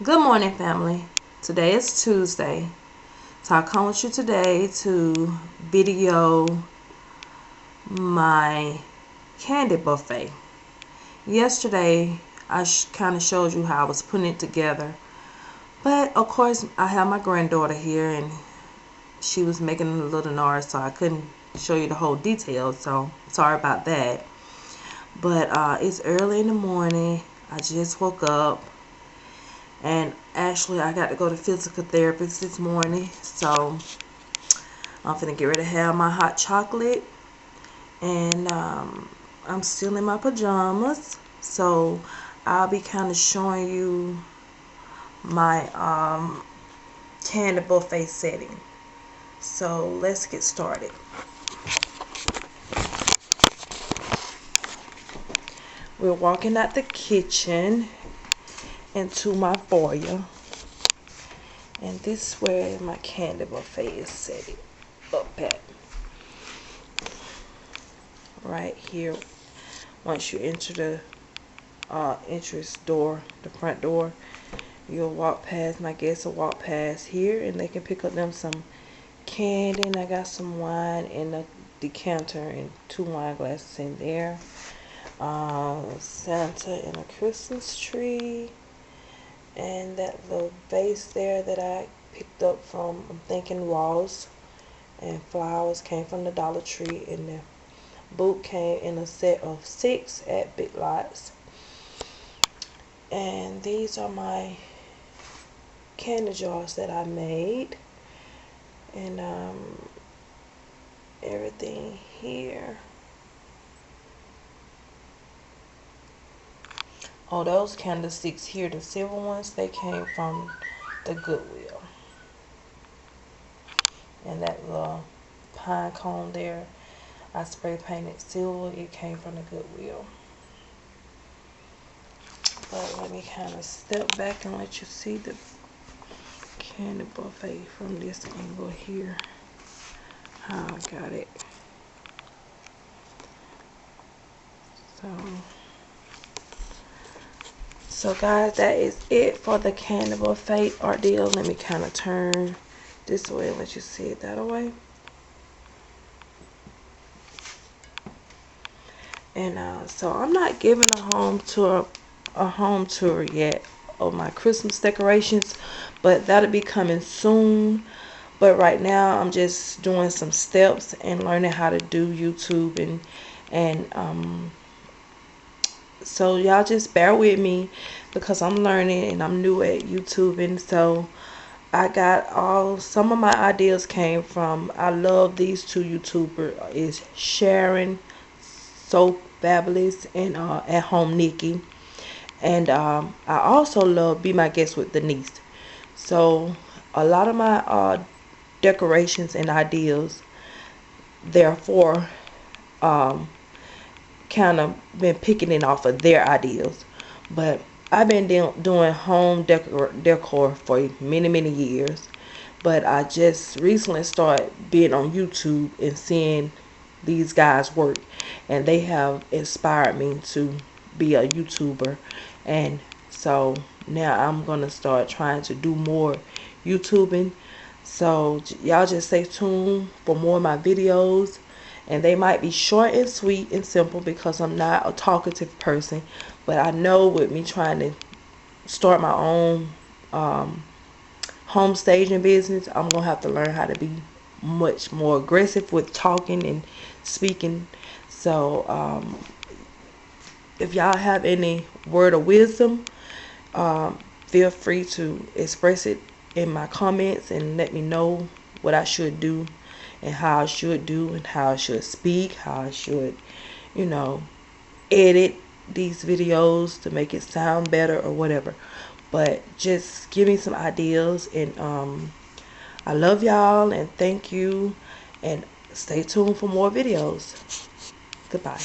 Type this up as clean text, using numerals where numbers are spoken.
Good morning, family. Today is Tuesday, so I come with you today to video my candy buffet. Yesterday, I kind of showed you how I was putting it together, but of course, I have my granddaughter here, and she was making a little noise, so I couldn't show you the whole details. So sorry about that. But it's early in the morning. I just woke up. And actually, I got to go to physical therapist this morning. So I'm finna get ready to have my hot chocolate. And I'm still in my pajamas. So I'll be kind of showing you my candy buffet setting. So let's get started. We're walking out the kitchen into my foyer. And this is where my candy buffet is set up at. Right here. Once you enter the entrance door, the front door, you'll walk past, my guests will walk past here, and they can pick up them some candy. And I got some wine in a decanter and 2 wine glasses in there. Santa and a Christmas tree. And that little vase there that I picked up from, I'm thinking, Ross. And flowers came from the Dollar Tree. And the boot came in a set of 6 at Big Lots. And these are my candy jars that I made. And everything here. Oh, those candlesticks here, the silver ones, they came from the Goodwill. And that little pine cone there, I spray painted silver. It came from the Goodwill. But let me kind of step back and let you see the candy buffet from this angle here. How I got it. So guys, that is it for the candy buffet ordeal. Let me kind of turn this way and let you see it that way. And so I'm not giving a home tour yet of my Christmas decorations, but that'll be coming soon. But right now I'm just doing some steps and learning how to do YouTube, and so y'all just bear with me because I'm learning and I'm new at YouTube. And so I got some of my ideas came from, I love these 2 YouTubers, is Sharon So Fabulous and At Home Nikki. And I also love Be My Guest with Denise. So a lot of my decorations and ideas, therefore, kind of been picking it off of their ideas. But I've been doing home decor for many years. But I just recently started being on YouTube and seeing these guys work, and they have inspired me to be a YouTuber. And so now I'm gonna start trying to do more YouTubing. So y'all just stay tuned for more of my videos, and they might be short and sweet and simple because I'm not a talkative person. But I know with me trying to start my own home staging business, I'm gonna have to learn how to be much more aggressive with talking and speaking. So if y'all have any word of wisdom, feel free to express it in my comments and let me know what I should do and how I should do and how I should speak, how I should, edit these videos to make it sound better or whatever. But just give me some ideas, and I love y'all and thank you, and stay tuned for more videos. Goodbye.